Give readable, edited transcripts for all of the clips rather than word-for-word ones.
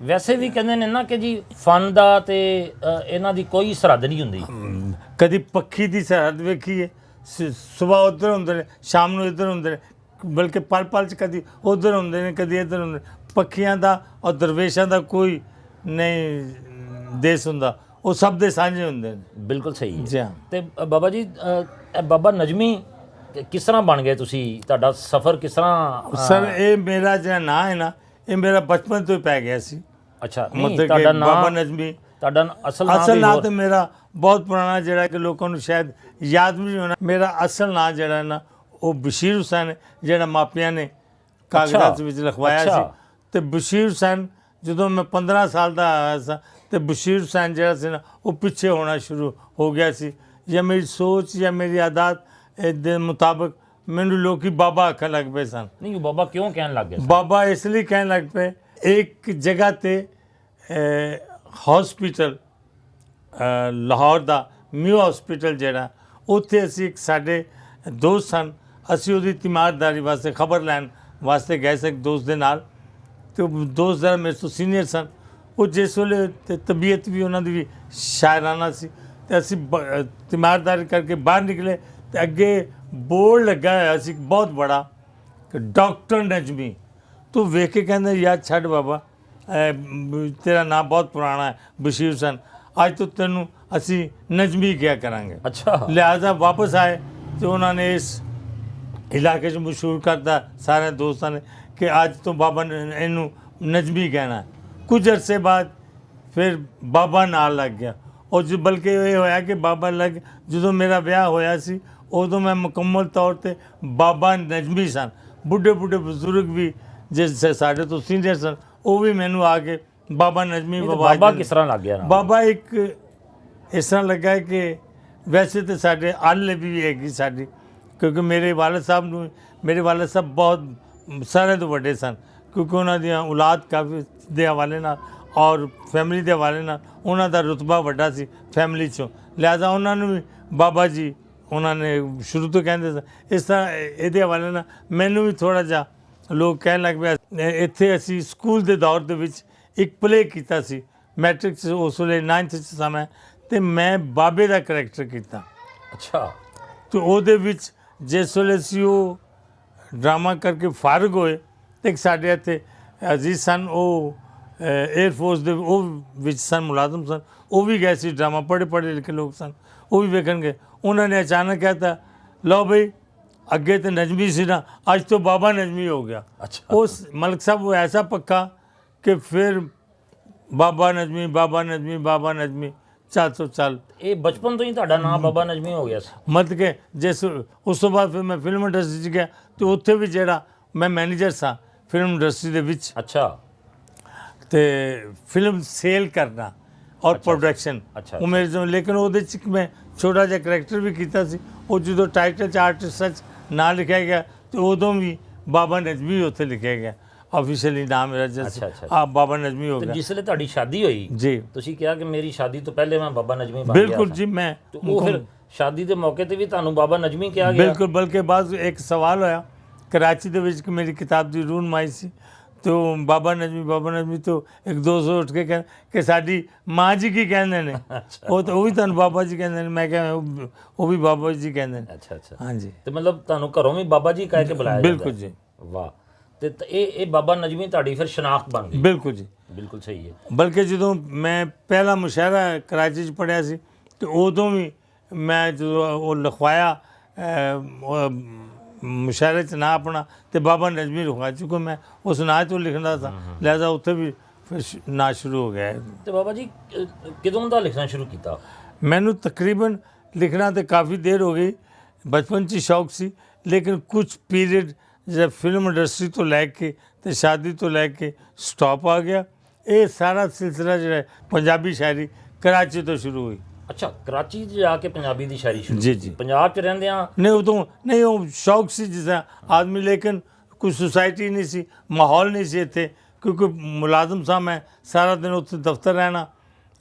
ਵੈਸੇ ਵੀ ਕਹਿੰਦੇ ਨੇ ਨਾ ਕਿ ਜੀ ਫਨ ਦਾ ਤੇ ਇਹਨਾਂ ਦੀ ਕੋਈ ਸਰਹੱਦ ਨਹੀਂ ਹੁੰਦੀ। ਕਦੀ ਪੱਖੀ ਦੀ ਸਰਹੱਦ ਵੇਖੀ ਹੈ, ਸੁਬਾਹ ਉੱਧਰ ਹੁੰਦੇ ਨੇ, ਸ਼ਾਮ ਨੂੰ ਇੱਧਰ ਹੁੰਦੇ ਨੇ, ਬਲਕਿ ਪਲ ਪਲ 'ਚ ਕਦੀ ਉੱਧਰ ਹੁੰਦੇ ਨੇ, ਕਦੀ ਇੱਧਰ ਹੁੰਦੇ ਨੇ। ਪੱਖੀਆਂ ਦਾ ਔਰ ਦਰਵੇਸ਼ਾਂ ਦਾ ਕੋਈ ਨਹੀਂ ਦੇਸ਼ ਹੁੰਦਾ, ਉਹ ਸਭ ਦੇ ਸਾਂਝੇ ਹੁੰਦੇ ਨੇ। ਬਿਲਕੁਲ ਸਹੀ ਹੈ ਜੀ ਹਾਂ। ਤੇ ਬਾਬਾ ਜੀ ਬਾਬਾ ਨਜ਼ਮੀ ਕਿਸ ਤਰ੍ਹਾਂ ਬਣ ਗਏ ਤੁਸੀਂ? ਤੁਹਾਡਾ ਸਫ਼ਰ ਕਿਸ ਤਰ੍ਹਾਂ? ਸਰ ਇਹ ਮੇਰਾ ਜਿਹੜਾ ਨਾਂ ਹੈ ਨਾ, ਇਹ ਮੇਰਾ ਬਚਪਨ ਤੋਂ ਹੀ ਪੈ ਗਿਆ ਸੀ। ਅੱਛਾ, ਨਹੀਂ ਮਤਲਬ ਤੁਹਾਡਾ ਕਿ ਬਾਬਾ ਨਾਮ, ਨਜ਼ਮੀ ਤੁਹਾਡਾ ਅਸਲ ਅਸਲ ਨਾਂ ਨਾਮ ਤਾਂ ਮੇਰਾ ਬਹੁਤ ਪੁਰਾਣਾ, ਜਿਹੜਾ ਕਿ ਲੋਕਾਂ ਨੂੰ ਸ਼ਾਇਦ ਯਾਦ ਵੀ ਨਹੀਂ ਹੋਣਾ। ਮੇਰਾ ਅਸਲ ਨਾਂ ਜਿਹੜਾ ਨਾ ਉਹ ਬਸ਼ੀਰ ਹੁਸੈਨ ਹੈ, ਜਿਹੜਾ ਮਾਪਿਆਂ ਨੇ ਕਾਗਜ਼ਾਤ ਵਿੱਚ ਲਿਖਵਾਇਆ ਸੀ। ਤੇ ਬਸ਼ੀਰ ਹੁਸੈਨ ਜਦੋਂ ਮੈਂ 15 ਸਾਲ ਦਾ ਆਇਆ ਸਾਂ ਤੇ ਬਸ਼ੀਰ ਹੁਸੈਨ ਜਿਹੜਾ ਸੀ ਨਾ ਉਹ ਪਿੱਛੇ ਹੋਣਾ ਸ਼ੁਰੂ ਹੋ ਗਿਆ ਸੀ। ਜਾਂ ਮੇਰੀ ਸੋਚ ਜਾਂ ਮੇਰੀ ਆਦਤ ਦੇ ਮੁਤਾਬਕ ਮੈਨੂੰ ਲੋਕੀ ਬਾਬਾ ਆਖਣ ਲੱਗ ਪਏ ਸਨ। ਨਹੀਂ, ਬਾਬਾ ਕਿਉਂ ਕਹਿਣ ਲੱਗ ਗਏ? ਬਾਬਾ ਇਸ ਲਈ ਕਹਿਣ ਲੱਗ ਪਏ, ਇੱਕ ਜਗ੍ਹਾ ਤੇ ਹਸਪੀਟਲ ਲਾਹੌਰ ਦਾ ਮਿਊ ਹਸਪੀਟਲ ਜਿਹੜਾ, ਉੱਥੇ ਅਸੀਂ ਇੱਕ ਸਾਡੇ ਦੋਸਤ ਸਨ, ਅਸੀਂ ਉਹਦੀ ਤਿਮਾਰਦਾਰੀ ਵਾਸਤੇ ਖਬਰ ਲੈਣ ਵਾਸਤੇ ਗਏ ਸੀ ਇੱਕ ਦੋਸਤ ਦੇ ਨਾਲ। ਤੇ ਉਹ ਦੋਸਤ ਜਿਹੜਾ ਮੇਰੇ ਤੋਂ ਸੀਨੀਅਰ ਸਨ, ਉਹ ਜਿਸ ਵੇਲੇ ਤੇ ਤਬੀਅਤ ਵੀ ਉਹਨਾਂ ਦੀ ਵੀ ਸ਼ਾਇਰਾਨਾ ਸੀ, ਤੇ ਅਸੀਂ ਤਿਮਾਰਦਾਰੀ ਕਰਕੇ ਬਾਹਰ ਨਿਕਲੇ ਤੇ ਅੱਗੇ ਬੋਰਡ ਲੱਗਾ ਹੋਇਆ ਸੀ ਬਹੁਤ ਬੜਾ ਕਿ ਡਾਕਟਰ ਨਜ਼ਮੀ। ਤੂੰ ਵੇਖ ਕੇ ਕਹਿੰਦਾ ਯਾਰ ਛੱਡ ਬਾਬਾ, ਤੇਰਾ ਨਾਮ ਬਹੁਤ ਪੁਰਾਣਾ ਹੈ ਬਸ਼ੀਰ ਹੁਸੈਨ, ਅੱਜ ਤੋਂ ਤੈਨੂੰ ਅਸੀਂ ਨਜ਼ਮੀ ਕਿਹਾ ਕਰਾਂਗੇ। ਅੱਛਾ। ਲਿਹਾਜ਼ਾ ਵਾਪਸ ਆਏ ਤੇ ਉਹਨਾਂ ਨੇ ਇਸ ਇਲਾਕੇ 'ਚ ਮਸ਼ਹੂਰ ਕਰਤਾ ਸਾਰੇ ਦੋਸਤਾਂ ਨੇ ਕਿ ਅੱਜ ਤੋਂ ਬਾਬਾ ਇਹਨੂੰ ਨਜ਼ਮੀ ਕਹਿਣਾ। ਕੁਝ ਅਰਸੇ ਬਾਅਦ ਫਿਰ ਬਾਬਾ ਨਾਲ ਲੱਗ ਗਿਆ। ਔਰ ਬਲਕਿ ਇਹ ਹੋਇਆ ਕਿ ਬਾਬਾ ਲੱਗ, ਜਦੋਂ ਮੇਰਾ ਵਿਆਹ ਹੋਇਆ ਸੀ ਉਦੋਂ ਮੈਂ ਮੁਕੰਮਲ ਤੌਰ 'ਤੇ ਬਾਬਾ ਨਜ਼ਮੀ ਸਨ। ਬੁੱਢੇ ਬਜ਼ੁਰਗ ਵੀ ਜਿਸ ਸਾਡੇ ਤੋਂ ਸੀਨੀਅਰ ਸਨ, ਉਹ ਵੀ ਮੈਨੂੰ ਆ ਕੇ ਬਾਬਾ ਨਜ਼ਮੀ ਬਾਬਾ ਕਿਸ ਤਰ੍ਹਾਂ ਲੱਗ ਗਿਆ? ਬਾਬਾ ਇੱਕ ਇਸ ਤਰ੍ਹਾਂ ਲੱਗਾ ਕਿ ਵੈਸੇ ਤਾਂ ਸਾਡੇ ਆਲੇ ਵੀ ਹੈਗੀ ਸਾਡੀ, ਕਿਉਂਕਿ ਮੇਰੇ ਵਾਲਦ ਸਾਹਿਬ ਬਹੁਤ ਸਾਰਿਆਂ ਤੋਂ ਵੱਡੇ ਸਨ, ਕਿਉਂਕਿ ਉਹਨਾਂ ਦੀਆਂ ਔਲਾਦ ਕਾਫੀ ਦੇ ਹਵਾਲੇ ਨਾਲ ਔਰ ਫੈਮਿਲੀ ਦੇ ਹਵਾਲੇ ਨਾਲ ਉਹਨਾਂ ਦਾ ਰੁਤਬਾ ਵੱਡਾ ਸੀ ਫੈਮਿਲੀ 'ਚੋਂ। ਲਿਹਾਜ਼ਾ ਉਹਨਾਂ ਨੂੰ ਵੀ ਬਾਬਾ ਜੀ ਉਹਨਾਂ ਨੇ ਸ਼ੁਰੂ ਤੋਂ ਕਹਿੰਦੇ ਸਨ। ਇਸ ਤਰ੍ਹਾਂ ਇਹਦੇ ਹਵਾਲੇ ਨਾਲ ਮੈਨੂੰ ਵੀ ਥੋੜ੍ਹਾ ਜਿਹਾ ਲੋਕ ਕਹਿਣ ਲੱਗ ਪਿਆ। ਇੱਥੇ ਅਸੀਂ ਸਕੂਲ ਦੇ ਦੌਰ ਦੇ ਵਿੱਚ ਇੱਕ ਪਲੇਅ ਕੀਤਾ ਸੀ, ਮੈਟ੍ਰਿਕ 'ਚ ਉਸ ਵੇਲੇ 9th 'ਚ ਸਾਂ ਮੈਂ, ਅਤੇ ਮੈਂ ਬਾਬੇ ਦਾ ਕਰੈਕਟਰ ਕੀਤਾ। ਅੱਛਾ। ਅਤੇ ਉਹਦੇ ਵਿੱਚ ਜਿਸ ਵੇਲੇ ਅਸੀਂ ਉਹ ਡਰਾਮਾ ਕਰਕੇ ਫਾਰਗ ਹੋਏ ਤੇ ਇੱਕ ਸਾਡੇ ਇੱਥੇ ਅਜ਼ੀਜ਼ ਸਨ, ਉਹ ਏਅਰਫੋਰਸ ਦੇ ਉਹ ਵਿੱਚ ਸਨ, ਮੁਲਾਜ਼ਮ ਸਨ, ਉਹ ਵੀ ਗਏ ਸੀ ਡਰਾਮਾ, ਪੜ੍ਹੇ ਲਿਖੇ ਲੋਕ ਸਨ, ਉਹ ਵੀ ਵੇਖਣ ਗਏ। ਉਹਨਾਂ ਨੇ ਅਚਾਨਕ ਕਹਿਤਾ ਲਓ ਬਈ ਅੱਗੇ ਤਾਂ ਨਜ਼ਮੀ ਸੀ ਨਾ, ਅੱਜ ਤੋਂ ਬਾਬਾ ਨਜ਼ਮੀ ਹੋ ਗਿਆ। ਅੱਛਾ। ਉਸ ਮਲਕ ਸਾਹਿਬ ਉਹ ਐਸਾ ਪੱਕਾ ਕਿ ਫਿਰ ਬਾਬਾ ਨਜ਼ਮੀ ਚੱਲ ਤੋਂ ਚੱਲ। ਇਹ ਬਚਪਨ ਤੋਂ ਹੀ ਤੁਹਾਡਾ ਨਾਮ ਬਾਬਾ ਨਜ਼ਮੀ ਹੋ ਗਿਆ ਸੀ? ਮਤਲਬ ਕਿ ਜਿਸ ਉਸ ਤੋਂ ਬਾਅਦ ਫਿਰ ਮੈਂ ਫਿਲਮ ਇੰਡਸਟਰੀ 'ਚ ਗਿਆ ਅਤੇ ਉੱਥੇ ਵੀ ਜਿਹੜਾ ਮੈਂ ਮੈਨੇਜਰ ਸਾਂ ਫਿਲਮ ਇੰਡਸਟਰੀ ਦੇ ਵਿੱਚ। ਅੱਛਾ। ਅਤੇ ਫਿਲਮ ਸੇਲ ਕਰਨਾ ਔਰ ਪ੍ਰੋਡਕਸ਼ਨ ਉਹ ਮੇਰੇ ਤੋਂ, ਲੇਕਿਨ ਉਹਦੇ 'ਚ ਮੈਂ ਛੋਟਾ ਜਿਹਾ ਕਰੈਕਟਰ ਵੀ ਕੀਤਾ ਸੀ। ਉਹ ਜਦੋਂ ਟਾਈਟਲ 'ਚ ਆਰਟਿਸਟ ਨਾਂ ਲਿਖਿਆ ਗਿਆ ਅਤੇ ਉਦੋਂ ਵੀ ਬਾਬਾ ਨਜ਼ਮੀ ਉੱਥੇ ਲਿਖਿਆ ਗਿਆ ਆਫੀਸ਼ੀਅਲੀ ਨਾਮ ਮੇਰਾ। ਜੈਸੇ ਬਾਬਾ ਨਜ਼ਮੀ ਹੋ ਗਿਆ। ਜਿਸ ਵੇਲੇ ਤੁਹਾਡੀ ਸ਼ਾਦੀ ਹੋਈ ਜੀ, ਤੁਸੀਂ ਕਿਹਾ ਕਿ ਮੇਰੀ ਸ਼ਾਦੀ ਤੋਂ ਪਹਿਲੇ ਮੈਂ ਬਾਬਾ ਨਜ਼ਮੀ ਬਣ ਗਿਆ। ਬਿਲਕੁਲ ਜੀ। ਮੈਂ ਉਹ ਫਿਰ ਸ਼ਾਦੀ ਦੇ ਮੌਕੇ ਤੇ ਵੀ ਤੁਹਾਨੂੰ ਬਾਬਾ ਨਜ਼ਮੀ ਕਿਹਾ ਗਿਆ? ਬਿਲਕੁਲ। ਬਲਕਿ ਬਾਅਦ ਇੱਕ ਸਵਾਲ ਹੋਇਆ ਕਰਾਚੀ ਦੇ ਵਿੱਚ ਕਿ ਮੇਰੀ ਕਿਤਾਬ ਦੀ ਰੂਨਮਾਈ ਸੀ, तो बाबा नजमी तो एक दो सौ उठ के कह कि साडी माँ जी की कहते हैं वो तो भी तुहानू बाबा जी कहते हैं, मैं क्या वो भी बाबा जी कहते हैं। अच्छा अच्छा। हाँ जी। तो मतलब तुहानू घरों भी बाबा जी कह के बुलाया? बिल्कुल जी। वाह। तो ये बाबा नजमी तुहाडी फिर शनाख्त बन गई? बिल्कुल जी, बिल्कुल सही है। बल्कि जो मैं पहला मुशायरा कराची पढ़िया सी तो उदों भी मैं जो वो लिखवाया मुशायरे च ना अपना तो बाबा नजमी लिखवा, चूँकि मैं उस ना तो लिखना था, लिहाजा उत्थे भी फिर ना शुरू हो गया है। तो बाबा जी कदों दा लिखना शुरू किया? मैनू तकरीबन लिखना तो काफ़ी देर हो गई, बचपन च शौक सी, लेकिन कुछ पीरियड जब फिल्म इंडस्ट्री तो लैके तो शादी तो लैके स्टॉप आ गया। ये सारा सिलसिला जो है पंजाबी शायरी कराची तो शुरू हुई। अच्छा, कराची जाके पंजाबी दी शायरी शुरू? जी जी। पंजाब च रहंदे आ? नहीं उदों नहीं, वो शौक सी जिस आदमी, लेकिन कोई सोसाइटी नहीं सी, माहौल नहीं सी इत्थे, क्योंकि मुलाजम सा मैं, सारा दिन उत्थे दफ्तर रहना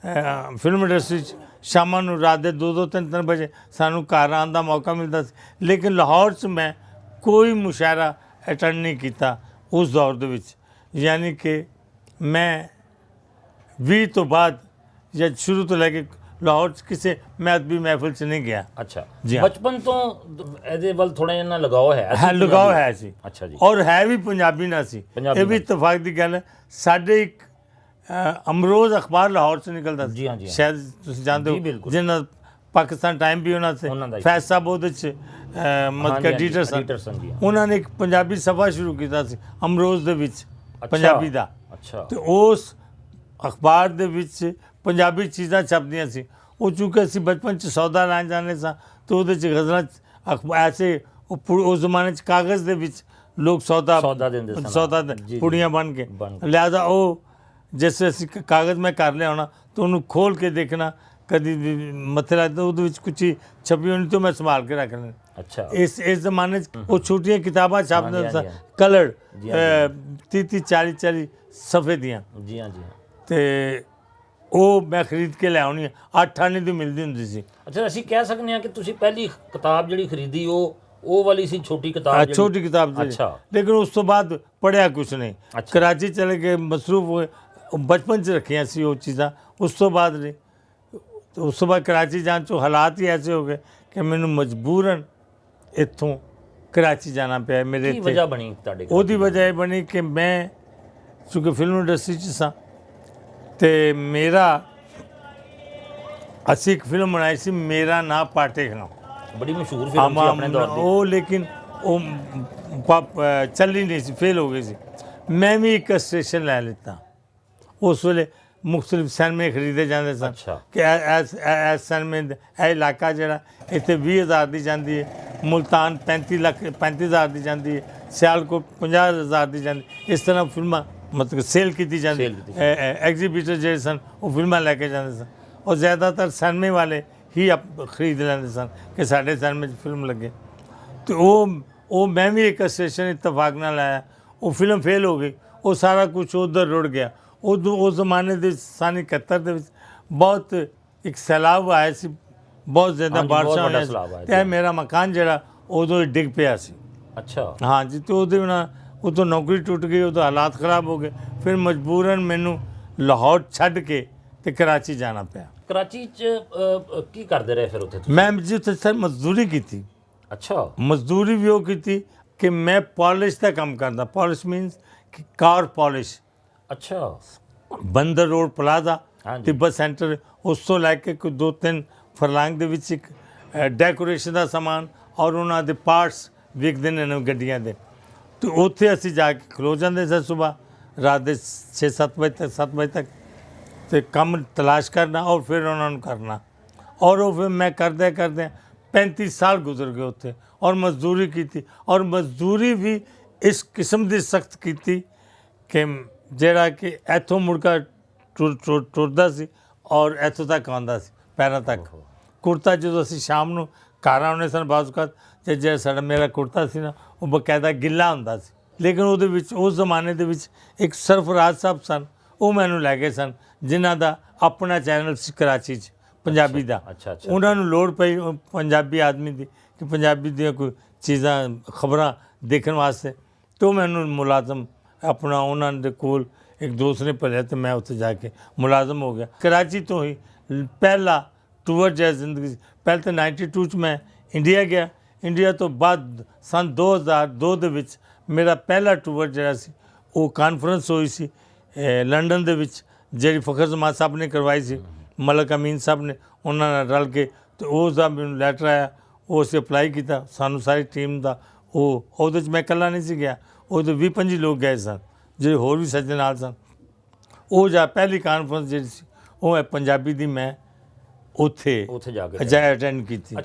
फिल्म इंडस्ट्री शामां नूं रात दे 2-3 बजे सानूं घर आउण दा मौका मिलता सी, लेकिन लाहौर च मैं कोई मुशायरा अटेंड नहीं किया उस दौर दे विच। यानी कि मैं 20 ਤੋਂ ਬਾਅਦ ਜਾਂ ਸ਼ੁਰੂ ਤੋਂ ਲੈ ਕੇ ਲਾਹੌਰ 'ਚ ਕਿਸੇ ਮੈਂ ਅਦਬੀ ਮਹਿਫਿਲ 'ਚ ਨਹੀਂ ਗਿਆ। ਅੱਛਾ, ਜੀ ਹਾਂ। ਬਚਪਨ ਤੋਂ ਇਹਦੇ ਵੱਲ ਥੋੜਾ ਜਿਹਾ ਲਗਾਓ ਹੈ ਹੈ ਲਗਾਓ ਹੈ ਸੀ। ਅੱਛਾ ਜੀ। ਔਰ ਹੈ ਵੀ ਪੰਜਾਬੀ ਨਾਲ ਸੀ। ਪੰਜਾਬੀ ਇਹ ਵੀ ਇਤਫਾਕ ਦੀ ਗੱਲ ਹੈ। ਸਾਡੇ ਇੱਕ ਅਮਰੋਜ਼ ਅਖਬਾਰ ਲਾਹੌਰ 'ਚ ਨਿਕਲਦਾ ਸੀ। ਜੀ ਹਾਂ, ਜੀ ਹਾਂ। ਸ਼ਾਇਦ ਤੁਸੀਂ ਜਾਣਦੇ ਜੀ, ਹੋ, ਬਿਲਕੁਲ। ਜਿਹਨਾਂ ਪਾਕਿਸਤਾਨ ਟਾਈਮ ਵੀ ਉਹਨਾਂ ਉਹਨਾਂ ਦਾ ਸੇ ਹੀ। ਫੈਜ਼ ਸਾਹਿਬ ਉਹਦੇ 'ਚ ਮਤਲਬ ਐਡੀਟਰ ਸਨ। ਐਡੀਟਰ ਸਨ, ਜੀ ਹਾਂ। ਉਹਨਾਂ ਨੇ ਇੱਕ ਪੰਜਾਬੀ ਸਫਾ ਸ਼ੁਰੂ ਕੀਤਾ ਸੀ ਅਮਰੋਜ਼ ਦੇ ਵਿੱਚ, ਪੰਜਾਬੀ ਦਾ। ਅੱਛਾ। ਤੇ ਉਸ ਅਖਬਾਰ ਦੇ ਵਿੱਚ ਪੰਜਾਬੀ ਚੀਜ਼ਾਂ ਛਪਦੀਆਂ ਸੀ। ਉਹ ਚੂੰਕਿ ਅਸੀਂ ਬਚਪਨ 'ਚ ਸੌਦਾ ਲੈਣ ਜਾਂਦੇ ਸਾਂ ਤਾਂ ਉਹਦੇ 'ਚ ਗਜ਼ਲਾਂ ਐਸੇ ਉਸ ਜ਼ਮਾਨੇ 'ਚ ਕਾਗਜ਼ ਦੇ ਵਿੱਚ ਲੋਕ ਸੌਦਾ ਦਿੰਦੇ ਸਨ। ਸੌਦਾ ਜੀ, ਪੁੜੀਆਂ ਬਣ ਕੇ। ਬਣ ਕੇ। ਲਿਹਾਜ਼ਾ ਉਹ ਜੈਸੇ ਅਸੀਂ ਕਾਗਜ਼ ਮੈਂ ਕਰ ਲਿਆ ਹੋਣਾ ਤਾਂ ਉਹਨੂੰ ਖੋਲ ਕੇ ਦੇਖਣਾ, ਕਦੀ ਵੀ ਮਤਲਬ ਉਹਦੇ ਵਿੱਚ ਕੁਛ ਛਪੀ ਹੋਣੀ ਤਾਂ ਮੈਂ ਸੰਭਾਲ ਕੇ ਰੱਖ ਲੈਣੀ। ਅੱਛਾ। ਇਸ ਜ਼ਮਾਨੇ 'ਚ ਉਹ ਛੋਟੀਆਂ ਕਿਤਾਬਾਂ ਛਾਪਦੇ ਹਾਂਜੀ, ਸਨ, ਹਾਂਜੀ। ਕਲਰਡ, ਜੀ ਹਾਂ, 30 40 ਸਫੇ ਦੀਆਂ। ਜੀ ਹਾਂ, ਜੀ ਹਾਂ। ਤੇ ਉਹ ਮੈਂ ਖਰੀਦ ਕੇ ਲੈ ਆਉਣੀ 8 ਆਨੇ ਦੀ ਮਿਲਦੀ ਹੁੰਦੀ ਸੀ। ਅੱਛਾ, ਅਸੀਂ ਕਹਿ ਸਕਦੇ ਹਾਂ ਕਿ ਤੁਸੀਂ ਪਹਿਲੀ ਕਿਤਾਬ ਜਿਹੜੀ ਖਰੀਦੀ ਉਹ ਵਾਲੀ ਸੀ, ਛੋਟੀ ਕਿਤਾਬ ਜਿਹੜੀ? ਛੋਟੀ ਕਿਤਾਬ ਸੀ। ਅੱਛਾ। ਲੇਕਿਨ ਉਸ ਤੋਂ ਬਾਅਦ ਪੜ੍ਹਿਆ ਕੁਛ ਨਹੀਂ। ਅੱਛਾ। ਕਰਾਚੀ ਚਲੇ ਗਏ, ਮਸਰੂਫ ਹੋਏ, ਬਚਪਨ 'ਚ ਰੱਖੀਆਂ ਸੀ ਉਹ ਚੀਜ਼ਾਂ, ਉਸ ਤੋਂ ਬਾਅਦ ਨਹੀਂ। ਤੇ ਉਸ ਤੋਂ ਬਾਅਦ ਕਰਾਚੀ ਜਾਣ 'ਚੋਂ ਹਾਲਾਤ ਹੀ ਐਸੇ ਹੋ ਗਏ ਕਿ ਮੈਨੂੰ ਮਜਬੂਰਨ ਇੱਥੋਂ ਕਰਾਚੀ ਜਾਣਾ ਪਿਆ। ਮੇਰੇ ਕੀ ਵਜ੍ਹਾ ਬਣੀ ਤੁਹਾਡੇ ਕੋਲ? ਉਹਦੀ ਵਜ੍ਹਾ ਇਹ ਬਣੀ ਕਿ ਮੈਂ ਚੂੰਕਿ ਫਿਲਮ ਇੰਡਸਟਰੀ 'ਚ ਸਾਂ ਤੇ ਅਸੀਂ ਇੱਕ ਫਿਲਮ ਬਣਾਈ ਸੀ, ਮੇਰਾ ਨਾਂ ਪਾਟੇ ਖਾਂ। ਬੜੀ ਮਸ਼ਹੂਰ ਫਿਲਮ ਸੀ ਆਪਣੇ ਦੌਰ ਦੀ। ਉਹ ਲੇਕਿਨ ਉਹ ਚੱਲੀ ਨਹੀਂ ਸੀ, ਫੇਲ ਹੋ ਗਈ ਸੀ। ਮੈਂ ਵੀ ਇੱਕ ਸਟੇਸ਼ਨ ਲੈ ਲਿੱਤਾ। ਉਸ ਵੇਲੇ ਮੁxtਲਿਫ ਸਿਨੇਮੇ ਖਰੀਦੇ ਜਾਂਦੇ ਸਨ ਅੱਛਾ। ਕਿ ਇਹ ਸਿਨੇਮੇ ਇਹ ਇਲਾਕਾ ਜਿਹੜਾ ਇੱਥੇ 20,000 ਦੀ ਜਾਂਦੀ ਹੈ, ਮੁਲਤਾਨ 35,000 ਦੀ ਜਾਂਦੀ ਹੈ, ਸਿਆਲਕੋਟ 50,000 ਦੀ ਜਾਂਦੀ, ਇਸ ਤਰ੍ਹਾਂ ਫਿਲਮਾਂ ਮਤਲਬ ਸੇਲ ਕੀਤੀ ਜਾਂਦੀ। ਐਗਜ਼ੀਬਿਟਰ ਜਿਹੜੇ ਸਨ ਉਹ ਫਿਲਮਾਂ ਲੈ ਕੇ ਜਾਂਦੇ ਸਨ ਔਰ ਜ਼ਿਆਦਾਤਰ ਸਿਨੇਮੇ ਵਾਲੇ ਹੀ ਖਰੀਦ ਲੈਂਦੇ ਸਨ ਕਿ ਸਾਡੇ ਸਿਨੇਮੇ 'ਚ ਫਿਲਮ ਲੱਗੇ। ਤੇ ਉਹ ਮੈਂ ਵੀ ਇੱਕ ਸਟੇਸ਼ਨ ਇਤਫਾਕ ਨਾਲ ਆਇਆ, ਉਹ ਫਿਲਮ ਫੇਲ ਹੋ ਗਈ, ਉਹ ਸਾਰਾ ਕੁਝ ਉੱਧਰ ਰੁੜ ਗਿਆ। ਉਸ ਜ਼ਮਾਨੇ ਦੇ ਸਨ 71 ਦੇ ਵਿੱਚ ਬਹੁਤ ਇੱਕ ਸੈਲਾਬ ਆਇਆ ਸੀ, ਬਹੁਤ ਜ਼ਿਆਦਾ ਬਾਰਿਸ਼ਾਂ ਹੋਈਆਂ ਸੀ ਤੇ ਮੇਰਾ ਮਕਾਨ ਜਿਹੜਾ ਉਦੋਂ ਹੀ ਡਿੱਗ ਪਿਆ ਸੀ। ਅੱਛਾ। ਹਾਂਜੀ, ਤੇ ਉਹਦੇ ਨਾਲ ਉਦੋਂ ਨੌਕਰੀ ਟੁੱਟ ਗਈ, ਉਦੋਂ ਹਾਲਾਤ ਖਰਾਬ ਹੋ ਗਏ। ਫਿਰ ਮਜਬੂਰਨ ਮੈਨੂੰ ਲਾਹੌਰ ਛੱਡ ਕੇ ਤੇ ਕਰਾਚੀ ਜਾਣਾ ਪਿਆ। ਕਰਾਚੀ 'ਚ ਕੀ ਕਰਦੇ ਰਹੇ ਫਿਰ ਉੱਥੇ ਤੁਸੀਂ? ਮੈਂ ਜੀ ਉੱਥੇ ਸਰ ਮਜ਼ਦੂਰੀ ਕੀਤੀ। ਅੱਛਾ। ਮਜ਼ਦੂਰੀ ਵੀ ਉਹ ਕੀਤੀ ਕਿ ਮੈਂ ਪਾਲਿਸ਼ ਦਾ ਕੰਮ ਕਰਦਾ। ਪਾਲਿਸ਼ ਮੀਨਸ ਕਿ ਕਾਰ ਪਾਲਿਸ਼। ਅੱਛਾ। ਬੰਦਰ ਰੋਡ ਪਲਾਜ਼ਾ, ਹਾਂਜੀ। ਤਿੱਬਤ ਸੈਂਟਰ, ਉਸ ਤੋਂ ਲੈ ਕੇ ਕੋਈ 2-3 ਫਰਲਾਂਗ ਦੇ ਵਿੱਚ ਇੱਕ ਡੈਕੋਰੇਸ਼ਨ ਦਾ ਸਮਾਨ ਔਰ ਉਹਨਾਂ ਦੇ ਪਾਰਟਸ ਵਿਕਦੇ ਨੇ ਗੱਡੀਆਂ ਦੇ। ਤੇ ਉੱਥੇ ਅਸੀਂ ਜਾ ਕੇ ਖਲੋ ਜਾਂਦੇ ਸੀ ਸਵੇਰ ਰਾਤ ਦੇ 6-7 ਵਜੇ ਤੱਕ, 7 ਵਜੇ ਤੱਕ, ਤੇ ਕੰਮ ਤਲਾਸ਼ ਕਰਨਾ ਔਰ ਫਿਰ ਉਹਨਾਂ ਨੂੰ ਕਰਨਾ। ਔਰ ਉਹ ਫਿਰ ਮੈਂ ਕਰਦੇ 35 ਸਾਲ ਗੁਜ਼ਰ ਗਏ ਉੱਥੇ ਔਰ ਮਜ਼ਦੂਰੀ ਕੀਤੀ। ਔਰ ਮਜ਼ਦੂਰੀ ਵੀ ਇਸ ਕਿਸਮ ਦੀ ਸਖਤ ਕੀਤੀ ਕਿ ਜਿਹੜਾ ਕਿ ਇੱਥੋਂ ਮੁੜਕਾ ਟੁਰਦਾ ਸੀ ਔਰ ਇੱਥੋਂ ਤੱਕ ਆਉਂਦਾ ਸੀ, ਪੈਰਾਂ ਤੱਕ। ਕੁੜਤਾ ਜਦੋਂ ਅਸੀਂ ਸ਼ਾਮ ਨੂੰ ਘਰ ਆਉਂਦੇ ਸਨ ਬਾਜ਼ੂ ਕਾਤ, ਤੇ ਜਿਹੜਾ ਮੇਰਾ ਕੁੜਤਾ ਸੀ ਨਾ ਉਹ ਬਕਾਇਦਾ ਗਿੱਲਾ ਹੁੰਦਾ ਸੀ। ਲੇਕਿਨ ਉਹਦੇ ਵਿੱਚ ਉਸ ਜ਼ਮਾਨੇ ਦੇ ਵਿੱਚ ਇੱਕ ਸਰਫਰਾਜ਼ ਸਾਹਿਬ ਸਨ, ਉਹ ਮੈਨੂੰ ਲੈ ਗਏ ਸਨ, ਜਿਨ੍ਹਾਂ ਦਾ ਆਪਣਾ ਚੈਨਲ ਸੀ ਕਰਾਚੀ 'ਚ ਪੰਜਾਬੀ ਦਾ। ਅੱਛਾ। ਉਹਨਾਂ ਨੂੰ ਲੋੜ ਪਈ ਪੰਜਾਬੀ ਆਦਮੀ ਦੀ ਕਿ ਪੰਜਾਬੀ ਦੀਆਂ ਕੋਈ ਚੀਜ਼ਾਂ ਖਬਰਾਂ ਦੇਖਣ ਵਾਸਤੇ, ਤੇ ਉਹ ਮੈਨੂੰ ਮੁਲਾਜ਼ਮ ਆਪਣਾ ਉਹਨਾਂ ਦੇ ਕੋਲ ਇੱਕ ਦੋਸਤ ਨੇ ਭੇਜਿਆ ਤੇ ਮੈਂ ਉੱਥੇ ਜਾ ਕੇ ਮੁਲਾਜ਼ਮ ਹੋ ਗਿਆ। ਕਰਾਚੀ ਤੋਂ ਹੀ ਪਹਿਲਾ ਟੂਰ ਜਿਹਾ ਜ਼ਿੰਦਗੀ। ਪਹਿਲਾਂ ਤਾਂ 92 'ਚ ਮੈਂ ਇੰਡੀਆ ਗਿਆ। ਇੰਡੀਆ ਤੋਂ ਬਾਅਦ ਸੰਨ 2002 ਦੇ ਵਿੱਚ ਮੇਰਾ ਪਹਿਲਾ ਟੂਰ ਜਿਹੜਾ ਸੀ ਉਹ ਕਾਨਫਰੰਸ ਹੋਈ ਸੀ ਲੰਡਨ ਦੇ ਵਿੱਚ, ਜਿਹੜੀ ਫਖਰ ਜਮਾਨ ਸਾਹਿਬ ਨੇ ਕਰਵਾਈ ਸੀ, ਮਲਕ ਅਮੀਨ ਸਾਹਿਬ ਨੇ, ਉਹਨਾਂ ਨਾਲ ਰਲ ਕੇ। ਤੇ ਉਸ ਦਾ ਮੈਨੂੰ ਲੈਟਰ ਆਇਆ, ਉਹ ਅਸੀਂ ਅਪਲਾਈ ਕੀਤਾ, ਸਾਨੂੰ ਸਾਰੀ ਟੀਮ ਦਾ। ਉਹਦੇ 'ਚ ਮੈਂ ਇਕੱਲਾ ਨਹੀਂ ਸੀ ਗਿਆ, ਉਹਦੇ 20-25 ਲੋਕ ਗਏ ਸਨ, ਜਿਹੜੇ ਹੋਰ ਵੀ ਸੱਜਣ ਨਾਲ ਸਨ। ਉਹ ਪਹਿਲੀ ਕਾਨਫਰੰਸ ਜਿਹੜੀ ਸੀ ਉਹ ਪੰਜਾਬੀ ਦੀ ਮੈਂ ਉੱਥੇ ਜਾ ਕੇ ਅਟੈਂਡ ਕੀਤੀ।